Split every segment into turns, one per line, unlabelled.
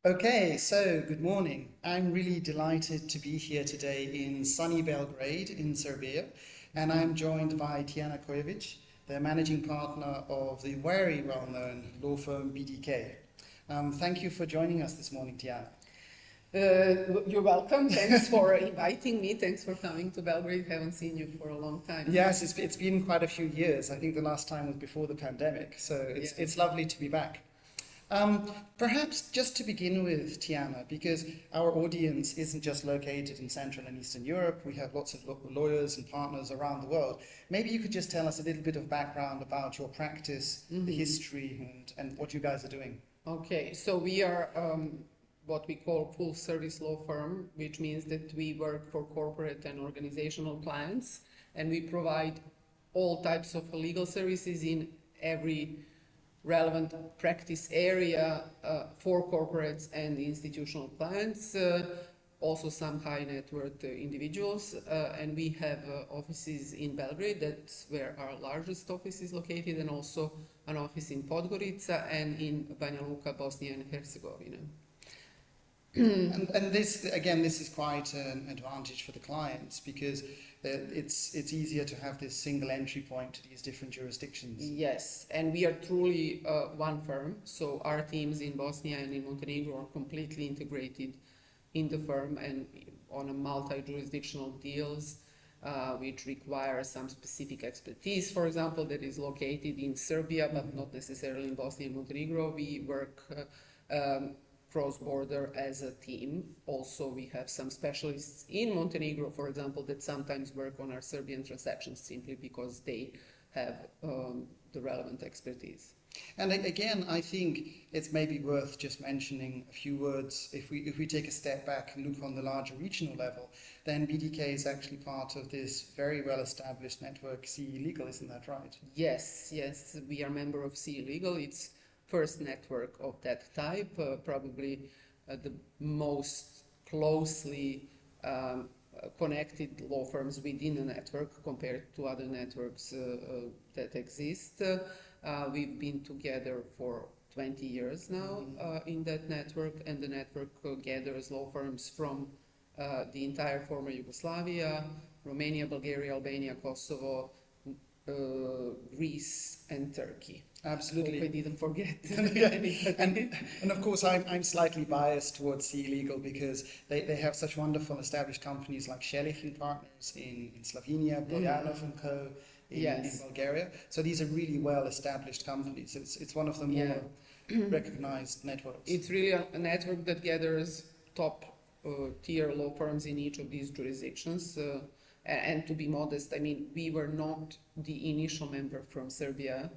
Okay, so good morning. I'm really delighted to be here today in sunny Belgrade in Serbia, and I'm joined by Tijana Kojovic, the managing partner of the very well-known law firm BDK. Thank you for joining us this morning, Tijana.
You're welcome. Thanks for inviting me. Thanks for coming to Belgrade. Haven't seen you for a long time.
Yes, it's been quite a few years. I think the last time was before the pandemic, so it's lovely to be back. Perhaps just to begin with, Tiana, because our audience isn't just located in Central and Eastern Europe, we have lots of lawyers and partners around the world. Maybe you could just tell us a little bit of background about your practice, the history, and what you guys are doing.
Okay, so we are what we call full service law firm, which means that we work for corporate and organizational clients, and we provide all types of legal services in every relevant practice area for corporates and institutional clients, also some high net worth individuals, and we have offices in Belgrade. That's where our largest office is located, and also an office in Podgorica and in Banja Luka, Bosnia and Herzegovina.
And this, again, this is quite an advantage for the clients because it's easier to have this single entry point to these different jurisdictions.
Yes, and we are truly one firm. So our teams in Bosnia and in Montenegro are completely integrated in the firm and on a multi-jurisdictional deals, which require some specific expertise, for example, that is located in Serbia, but not necessarily in Bosnia and Montenegro. We work cross-border as a team. Also, we have some specialists in Montenegro, for example, that sometimes work on our Serbian transactions simply because they have the relevant expertise.
And again, I think it's maybe worth just mentioning a few words. If we take a step back and look on the larger regional level, then BDK is actually part of this very well-established network, CE Legal, isn't that right?
Yes, we are a member of CE Legal. It's first network of that type, probably the most closely connected law firms within a network compared to other networks that exist. We've been together for 20 years now in that network, and the network gathers law firms from the entire former Yugoslavia, Romania, Bulgaria, Albania, Kosovo, Greece and Turkey.
Absolutely.
I hope I didn't forget.
and of course, I'm slightly biased towards CE Legal because they have such wonderful established companies like Shelich and Partners in Slovenia, Bojanov and Co. in Bulgaria. So these are really well-established companies. It's one of the more recognized networks.
It's really a network that gathers top tier law firms in each of these jurisdictions. And to be modest, I mean, we were not the initial member from Serbia.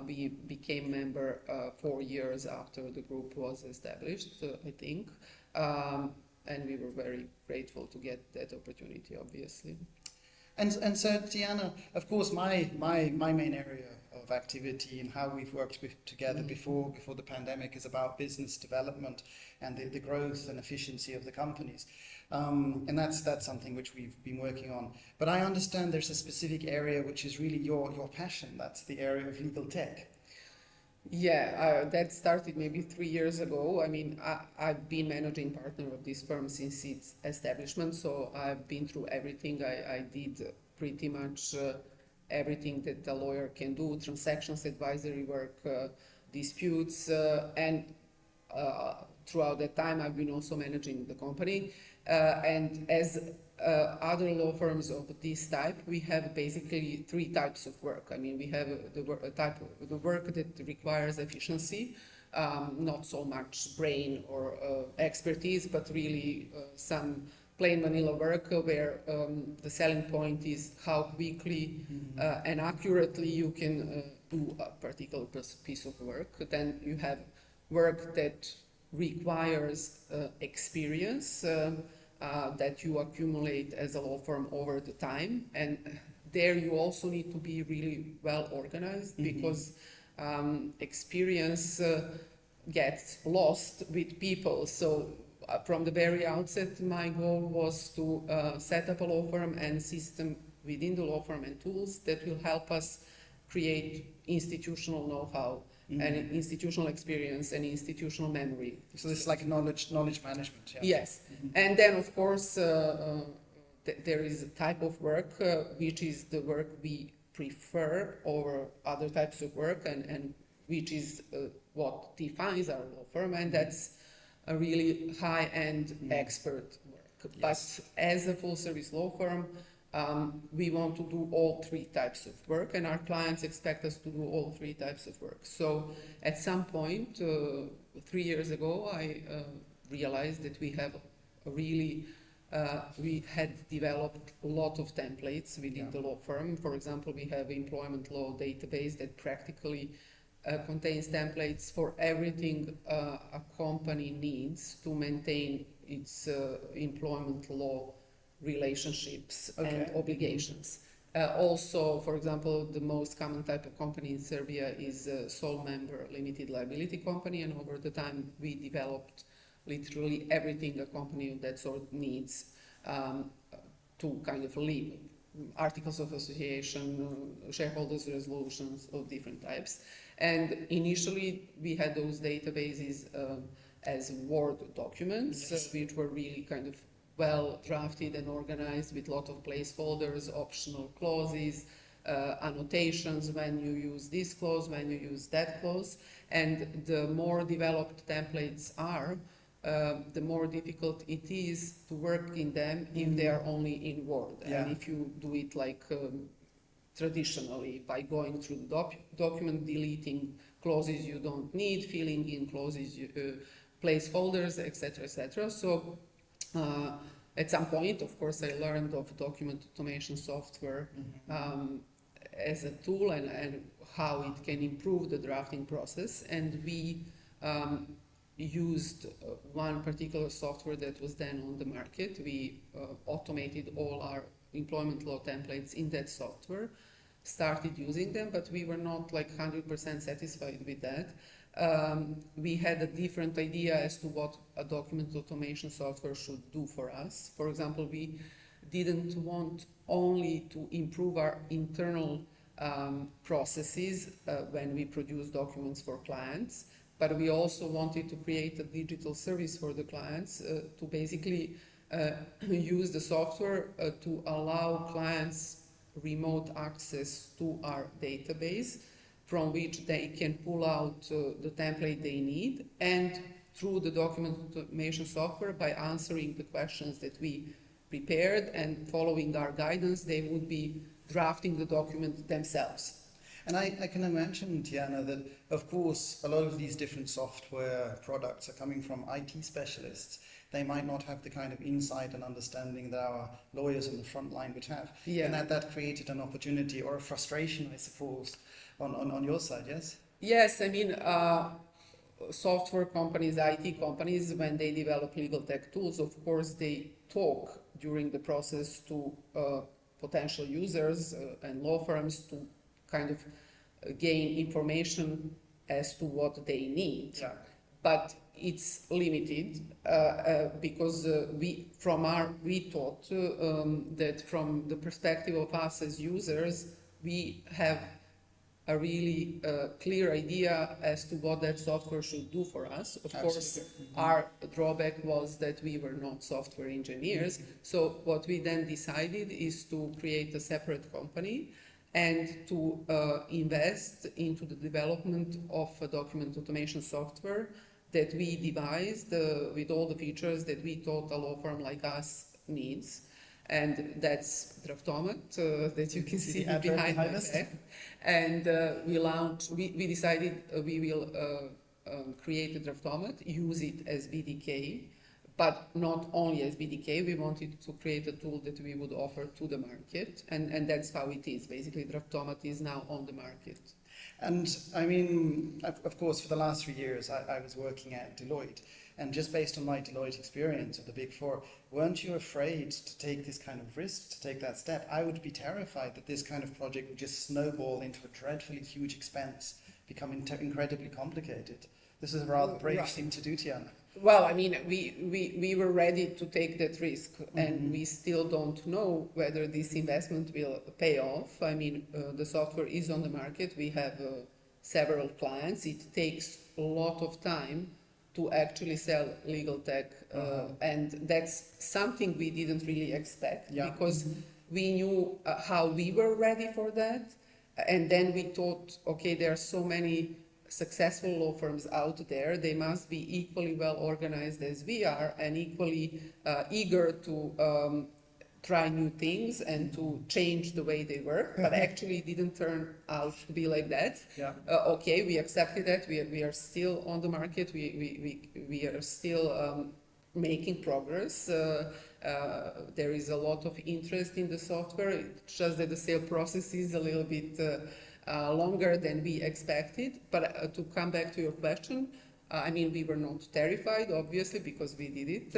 We became member 4 years after the group was established, I think. And we were very grateful to get that opportunity, obviously.
And so, Tiana, of course, my main area of activity and how we've worked together before the pandemic is about business development and the growth and efficiency of the companies. And that's something which we've been working on. But I understand there's a specific area which is really your passion. That's the area of legal tech.
Yeah, that started maybe 3 years ago. I mean, I've been managing partner of this firm since its establishment, so I've been through everything. I did pretty much everything that a lawyer can do, transactions, advisory work, disputes, and throughout that time I've been also managing the company. And as other law firms of this type, we have basically 3 types of work. I mean, we have the work that requires efficiency, not so much brain or expertise, but really some plain vanilla work where the selling point is how quickly and accurately you can do a particular piece of work. Then you have work that requires experience that you accumulate as a law firm over the time, and there you also need to be really well organized because experience gets lost with people. So from the very outset, my goal was to set up a law firm and system within the law firm and tools that will help us create institutional know-how and institutional experience and institutional memory.
So this is like knowledge management. Yeah.
Yes, and then of course there is a type of work which is the work we prefer over other types of work, and which is what defines our law firm, and that's a really high-end expert work.
Yes.
But as a full-service law firm, we want to do all three types of work, and our clients expect us to do all three types of work. So at some point, 3 years ago, I realized that we have a really we had developed a lot of templates within the law firm. For example, we have employment law database that practically contains templates for everything a company needs to maintain its employment law relationships and obligations. Also, for example, the most common type of company in Serbia is a sole member limited liability company, and over the time we developed literally everything a company of that sort needs to kind of live. Articles of association, shareholders resolutions of different types. And initially we had those databases as Word documents, which were really kind of well drafted and organized with a lot of placeholders, optional clauses, annotations when you use this clause, when you use that clause. And the more developed templates are, the more difficult it is to work in them if they are only in Word. And if you do it like traditionally by going through the document, deleting clauses you don't need, filling in clauses, placeholders, etc., etc. So at some point, of course, I learned of document automation software as a tool and how it can improve the drafting process. And we used one particular software that was then on the market. We automated all our employment law templates in that software, started using them, but we were not like 100% satisfied with that. We had a different idea as to what a document automation software should do for us. For example, we didn't want only to improve our internal processes when we produce documents for clients, but we also wanted to create a digital service for the clients to basically use the software to allow clients remote access to our database, from which they can pull out the template they need, and through the document automation software, by answering the questions that we prepared and following our guidance, they would be drafting the document themselves.
And I can imagine, Tijana, that of course a lot of these different software products are coming from IT specialists. They might not have the kind of insight and understanding that our lawyers on the front line would have.
Yeah.
And that created an opportunity or a frustration, I suppose, on your side, yes?
Yes, I mean, software companies, IT companies, when they develop legal tech tools, of course, they talk during the process to potential users and law firms to kind of gain information as to what they need.
Yeah.
But it's limited because we thought that from the perspective of us as users, we have a really clear idea as to what that software should do for us. Of course, our drawback was that we were not software engineers. So what we then decided is to create a separate company and to invest into the development of a document automation software that we devised with all the features that we thought a law firm like us needs. And that's Draftomat that you can see behind my back. And we decided we will create a Draftomat, use it as BDK, but not only as BDK. We wanted to create a tool that we would offer to the market, and that's how it is. Basically, Draftomat is now on the market.
And I mean, of course, for the last 3 years, I was working at Deloitte. And just based on my Deloitte experience of the Big Four, weren't you afraid to take this kind of risk, to take that step? I would be terrified that this kind of project would just snowball into a dreadfully huge expense, become incredibly complicated. This is a rather brave thing to do, Tijana.
Well, I mean, we were ready to take that risk, and we still don't know whether this investment will pay off. I mean, the software is on the market. We have several clients. It takes a lot of time to actually sell legal tech, and that's something we didn't really expect because we knew how we were ready for that, and then we thought, okay, there are so many successful law firms out there, they must be equally well organized as we are and equally eager to try new things and to change the way they work, but actually it didn't turn out to be like that. Okay, we accepted that, we are still on the market, we are still making progress. There is a lot of interest in the software, it's just that the sale process is a little bit longer than we expected. But to come back to your question, I mean, we were not terrified, obviously, because we did it,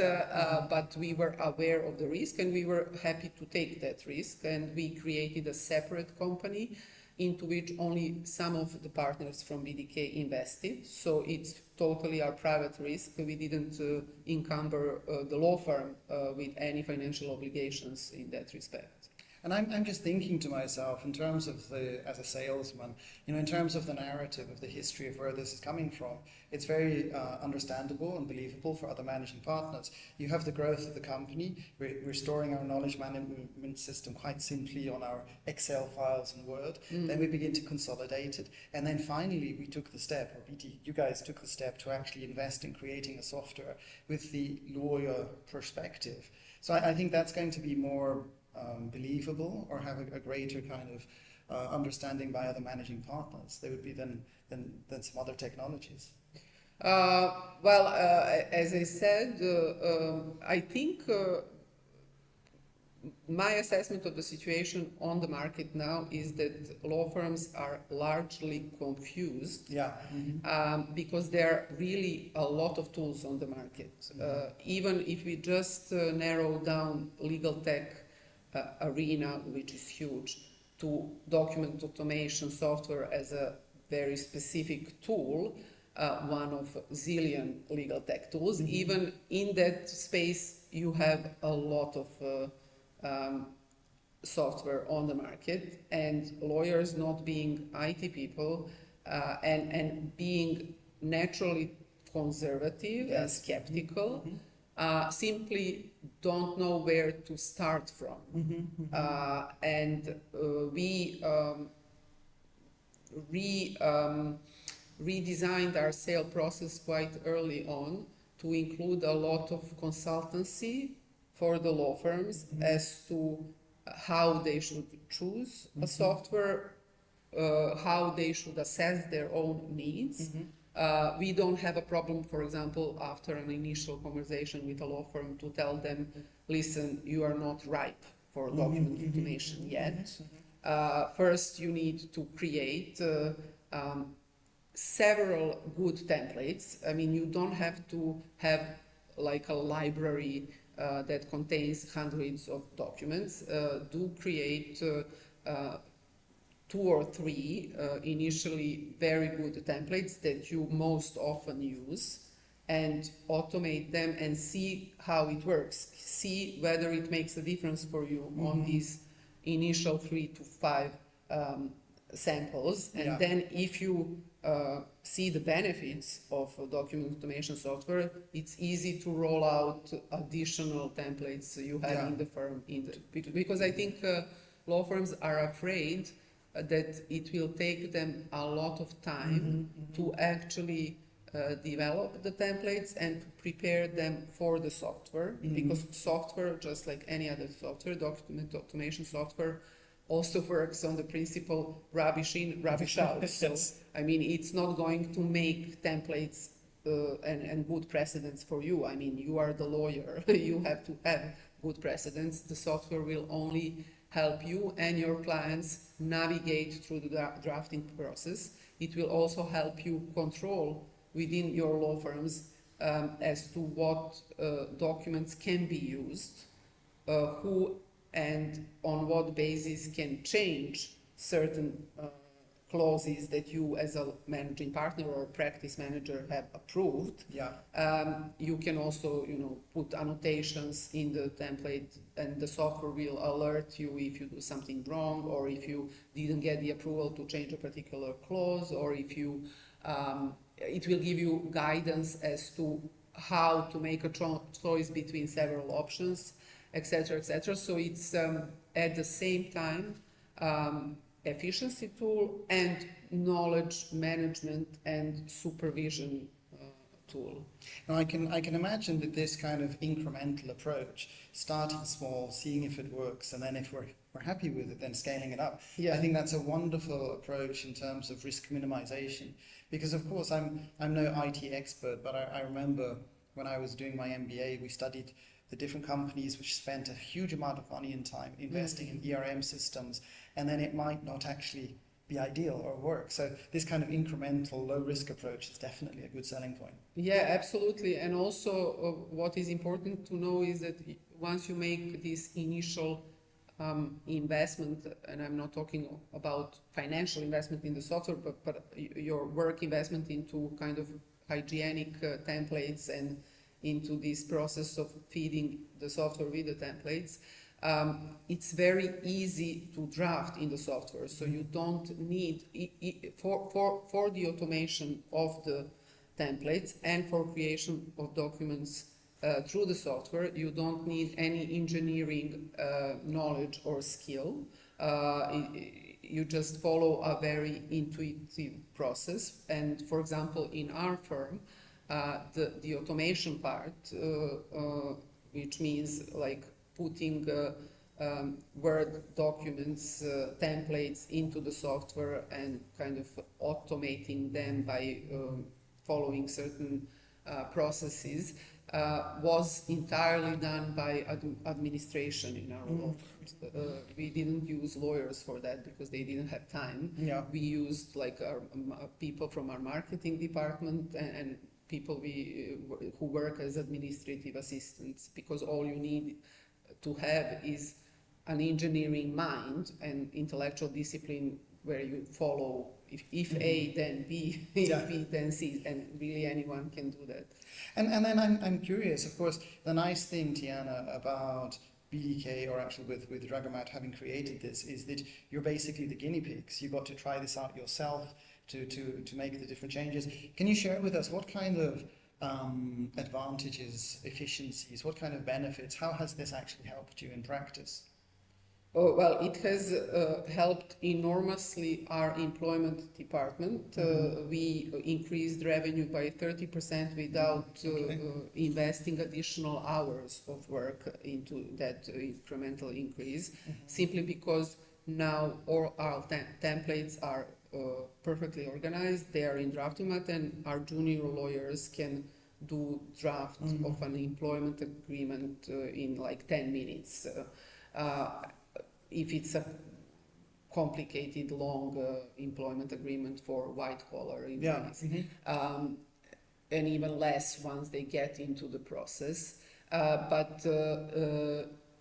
but we were aware of the risk and we were happy to take that risk. And we created a separate company into which only some of the partners from BDK invested. So it's totally our private risk. We didn't encumber the law firm with any financial obligations in that respect.
And I'm just thinking to myself, in terms of as a salesman, in terms of the narrative of the history of where this is coming from, it's very understandable and believable for other managing partners. You have the growth of the company, we're storing our knowledge management system quite simply on our Excel files and Word, then we begin to consolidate it, and then finally we took the step, or you guys took the step to actually invest in creating a software with the lawyer perspective. So I think that's going to be more believable, or have a greater kind of understanding by other managing partners. They would be than some other technologies.
Well, as I said, I think my assessment of the situation on the market now is that law firms are largely confused because there are really a lot of tools on the market. Even if we just narrow down legal tech arena, which is huge, to document automation software as a very specific tool, one of zillion legal tech tools. Even in that space, you have a lot of software on the market, and lawyers, not being IT people and being naturally conservative and skeptical, simply don't know where to start from. And we redesigned our sale process quite early on to include a lot of consultancy for the law firms as to how they should choose a software, how they should assess their own needs. We don't have a problem, for example, after an initial conversation with a law firm, to tell them, listen, you are not ripe for document automation yet. First, you need to create several good templates. I mean, you don't have to have like a library that contains hundreds of documents. Do create 2 or 3 initially very good templates that you most often use, and automate them and see how it works. See whether it makes a difference for you on these initial 3 to 5 samples. And then if you see the benefits of document automation software, it's easy to roll out additional templates you have in the firm. Because I think law firms are afraid that it will take them a lot of time to actually develop the templates and to prepare them for the software, because software, just like any other software, document automation software, also works on the principle rubbish in, rubbish out. So, I mean, it's not going to make templates and good precedents for you. I mean, you are the lawyer, you have to have good precedents. The software will only help you and your clients navigate through the drafting process. It will also help you control within your law firms as to what documents can be used, who and on what basis can change certain clauses that you as a managing partner or practice manager have approved.
Yeah.
You can also, put annotations in the template, and the software will alert you if you do something wrong, or if you didn't get the approval to change a particular clause, or if you, it will give you guidance as to how to make a choice between several options, etc., etc. So it's at the same time efficiency tool and knowledge management and supervision tool.
Now I can imagine that this kind of incremental approach, starting small, seeing if it works, and then if we're happy with it, then scaling it up.
Yeah.
I think that's a wonderful approach in terms of risk minimization. Because of course I'm no IT expert, but I remember when I was doing my MBA, we studied the different companies which spent a huge amount of money and time investing in ERM systems, and then it might not actually be ideal or work. So this kind of incremental, low-risk approach is definitely a good selling point.
Yeah, absolutely. And also what is important to know is that once you make this initial investment, and I'm not talking about financial investment in the software, but your work investment into kind of hygienic templates and into this process of feeding the software with the templates, it's very easy to draft in the software. So you don't need, for the automation of the templates and for creation of documents through the software, you don't need any engineering knowledge or skill. You just follow a very intuitive process. And for example, in our firm, the automation part, which means like putting Word documents, templates into the software and kind of automating them by following certain processes, was entirely done by administration in our law firm. We didn't use lawyers for that because they didn't have time.
Yeah.
We used like our people from our marketing department and people who work as administrative assistants, because all you need to have is an engineering mind and intellectual discipline where you follow if A then B, if B then C, and really anyone can do that.
And then I'm curious, of course, the nice thing, Tijana, about BDK, or actually with Draftomat having created this, is that you're basically the guinea pigs. You got to try this out yourself to make the different changes. Can you share with us what kind of advantages, efficiencies, what kind of benefits, how has this actually helped you in practice?
Oh, well, it has helped enormously our employment department. We increased revenue by 30% without investing additional hours of work into that incremental increase, simply because now all our templates are perfectly organized. They are in Draftomat, and our junior lawyers can do draft of an employment agreement in like 10 minutes. If it's a complicated, long employment agreement for white-collar employees. And even less once they get into the process. But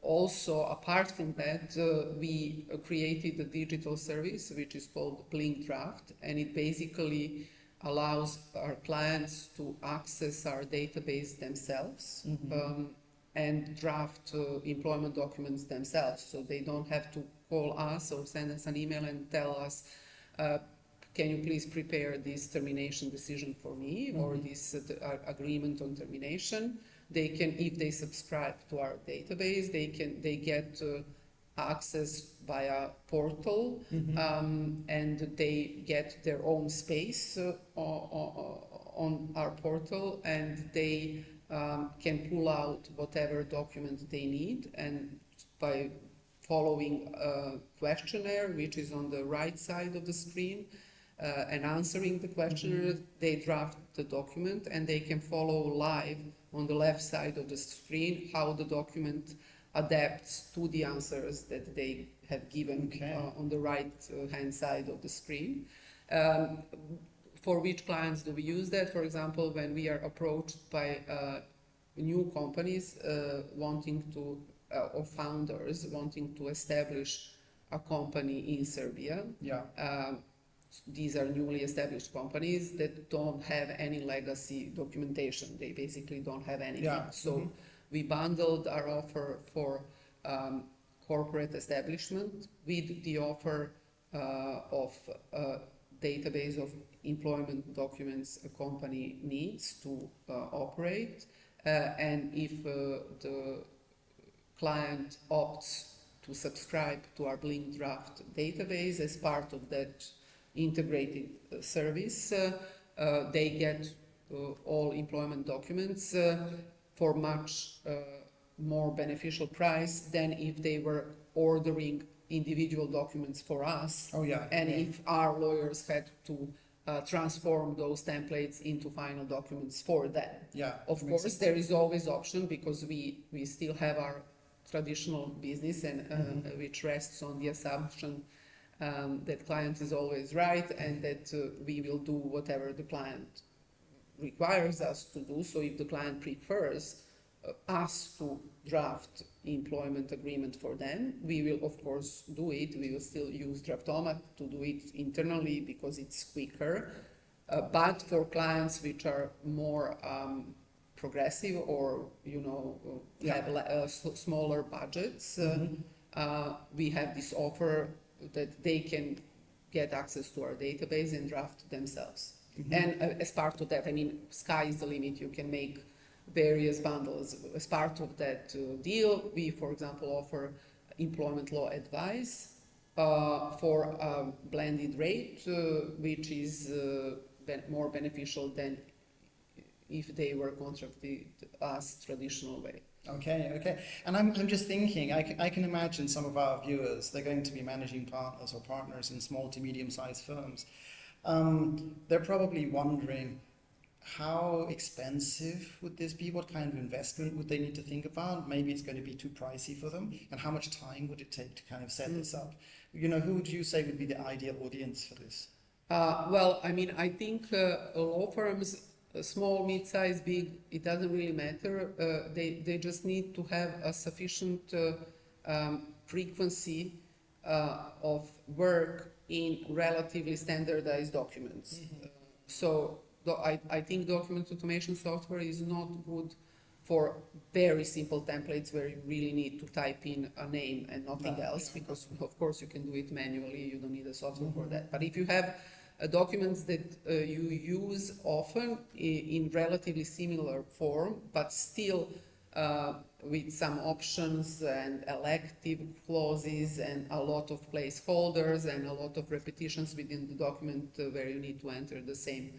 also, apart from that, we created a digital service which is called Blink Draft, and it basically allows our clients to access our database themselves and draft employment documents themselves. So they don't have to call us or send us an email and tell us, can you please prepare this termination decision for me, or this agreement on termination. They can, if they subscribe to our database, they get access via portal, and they get their own space on our portal, and they can pull out whatever document they need, and by following a questionnaire which is on the right side of the screen and answering the questionnaire, they draft the document, and they can follow live on the left side of the screen how the document adapts to the answers that they have given on the right hand side of the screen. For which clients do we use that? For example, when we are approached by new companies wanting to, or founders wanting to establish a company in Serbia. these are newly established companies that don't have any legacy documentation. They basically don't have anything.
Yeah.
So we bundled our offer for corporate establishment with the offer of a database of employment documents a company needs to operate. And if the client opts to subscribe to our Blink Draft database as part of that integrated service, they get all employment documents for much more beneficial price than if they were ordering individual documents for us.
Oh yeah.
And if our lawyers had to transform those templates into final documents for them.
Yeah.
Of course, there is always option because we still have our traditional business and which rests on the assumption that client is always right and that we will do whatever the client requires us to do. So if the client prefers us to draft employment agreement for them, we will of course do it. We will still use Draftomat to do it internally because it's quicker. But for clients which are more progressive or have smaller budgets, we have this offer that they can get access to our database and draft themselves. And as part of that, I mean, sky is the limit. You can make various bundles. As part of that deal, we, for example, offer employment law advice for a blended rate, which is more beneficial than if they were contracted us traditional way.
Okay. And I'm just thinking, I can imagine some of our viewers, they're going to be managing partners or partners in small to medium-sized firms. They're probably wondering, how expensive would this be? What kind of investment would they need to think about? Maybe it's going to be too pricey for them. And how much time would it take to kind of set this up? Who would you say would be the ideal audience for this?
Well, I mean, I think law firms, small, mid-size, big, it doesn't really matter. They just need to have a sufficient frequency of work in relatively standardized documents. So I think document automation software is not good for very simple templates where you really need to type in a name and nothing else, because of course you can do it manually, you don't need a software for that. But if you have documents that you use often in relatively similar form, but still with some options and elective clauses and a lot of placeholders and a lot of repetitions within the document where you need to enter the same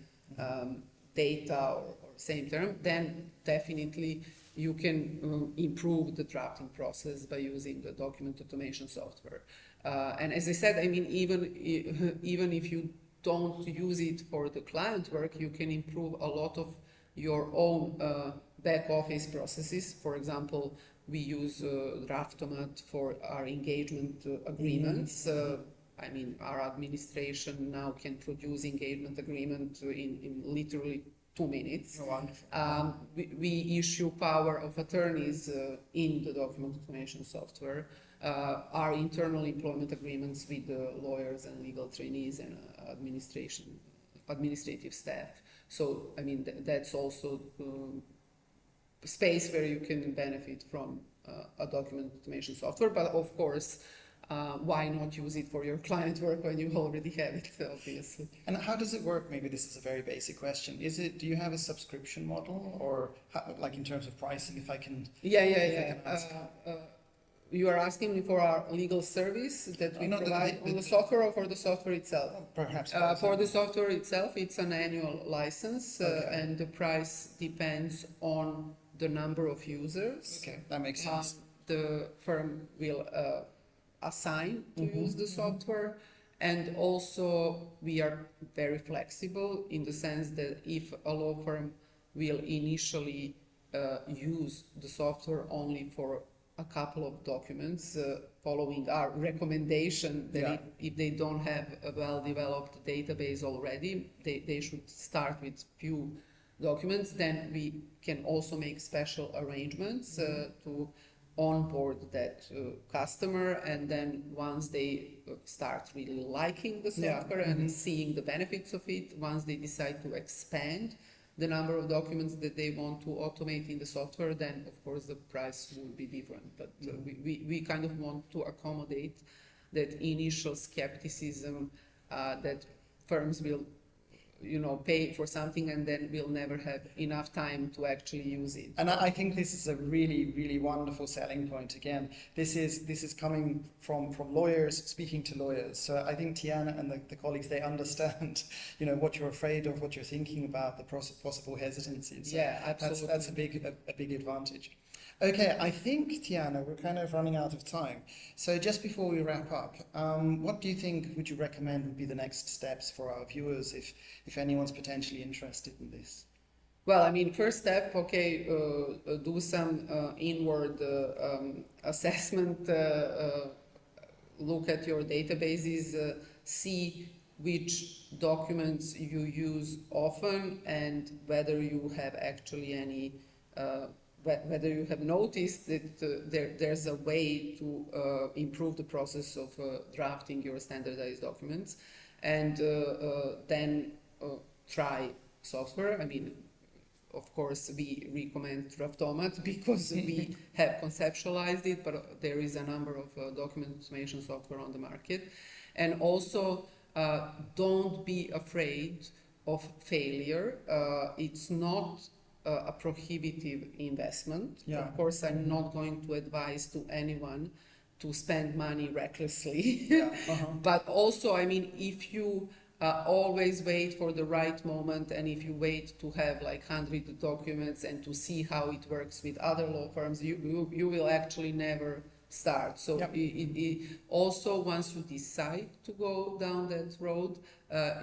data or same term, then definitely you can improve the drafting process by using the document automation software. And as I said, I mean, even if you don't use it for the client work, you can improve a lot of your own back office processes. For example, we use Draftomat for our engagement agreements. I mean, our administration now can produce engagement agreement in literally 2 minutes. We issue power of attorneys in the document automation software. Our internal employment agreements with the lawyers and legal trainees and administrative staff. So, I mean, that's also space where you can benefit from a document automation software. But of course, why not use it for your client work when you already have it, obviously.
And how does it work? Maybe this is a very basic question. Do you have a subscription model, or like in terms of pricing, if I can...
You are asking me for our legal service that we provide on the software, or for the software itself?
Perhaps.
For the software itself, it's an annual license, and the price depends on the number of users.
Okay, that makes sense.
The firm will assign to use the software, and also we are very flexible in the sense that if a law firm will initially use the software only for a couple of documents, following our recommendation that if they don't have a well-developed database already, they should start with few documents, then we can also make special arrangements to onboard that customer, and then once they start really liking the software and seeing the benefits of it, once they decide to expand the number of documents that they want to automate in the software, then of course the price will be different. But we kind of want to accommodate that initial skepticism that firms will pay for something and then we'll never have enough time to actually use it.
And I think this is a really, really wonderful selling point. Again, this is coming from lawyers speaking to lawyers. So I think Tijana and the colleagues, they understand, what you're afraid of, what you're thinking about, the possible hesitancies. So
yeah, absolutely.
That's a big advantage. Okay, I think, Tijana, we're kind of running out of time. So just before we wrap up, what do you think would you recommend would be the next steps for our viewers if anyone's potentially interested in this?
Well, I mean, first step, do some inward assessment, look at your databases, see which documents you use often and whether you have actually any whether you have noticed that there's a way to improve the process of drafting your standardized documents, and then try software. I mean, of course, we recommend Draftomat because we have conceptualized it, but there is a number of document automation software on the market. And also, don't be afraid of failure. It's not a prohibitive investment.
Yeah.
Of course, I'm not going to advise to anyone to spend money recklessly. But also, I mean, if you always wait for the right moment, and if you wait to have like 100 documents and to see how it works with other law firms, you will actually never start. So also, once you decide to go down that road,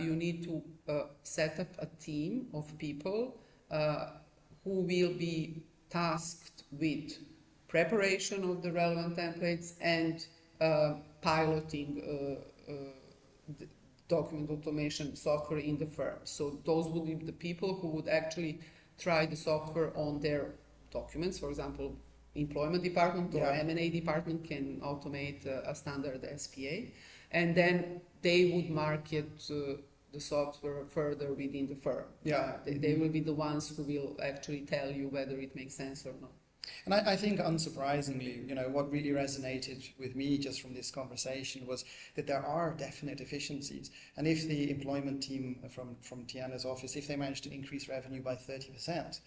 you need to set up a team of people who will be tasked with preparation of the relevant templates and piloting document automation software in the firm. So those would be the people who would actually try the software on their documents. For example, employment department or M&A department can automate a standard SPA, and then they would market the software further within the firm. They will be the ones who will actually tell you whether it makes sense or not.
And I think, unsurprisingly, what really resonated with me just from this conversation was that there are definite efficiencies. And if the employment team from Tijana's office, if they manage to increase revenue by 30%,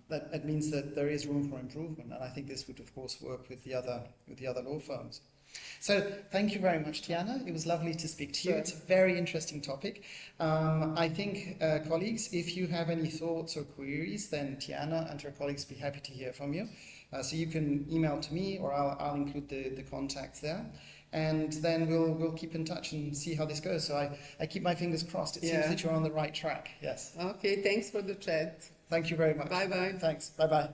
that means that there is room for improvement. And I think this would, of course, work with the other law firms. So thank you very much, Tijana. It was lovely to speak to you. It's a very interesting topic. I think, colleagues, if you have any thoughts or queries, then Tijana and her colleagues will be happy to hear from you. So you can email to me, or I'll include the contacts there. And then we'll keep in touch and see how this goes. So I keep my fingers crossed. It seems that you're on the right track. Yes.
Okay, thanks for the chat.
Thank you very much.
Bye-bye.
Thanks. Bye-bye.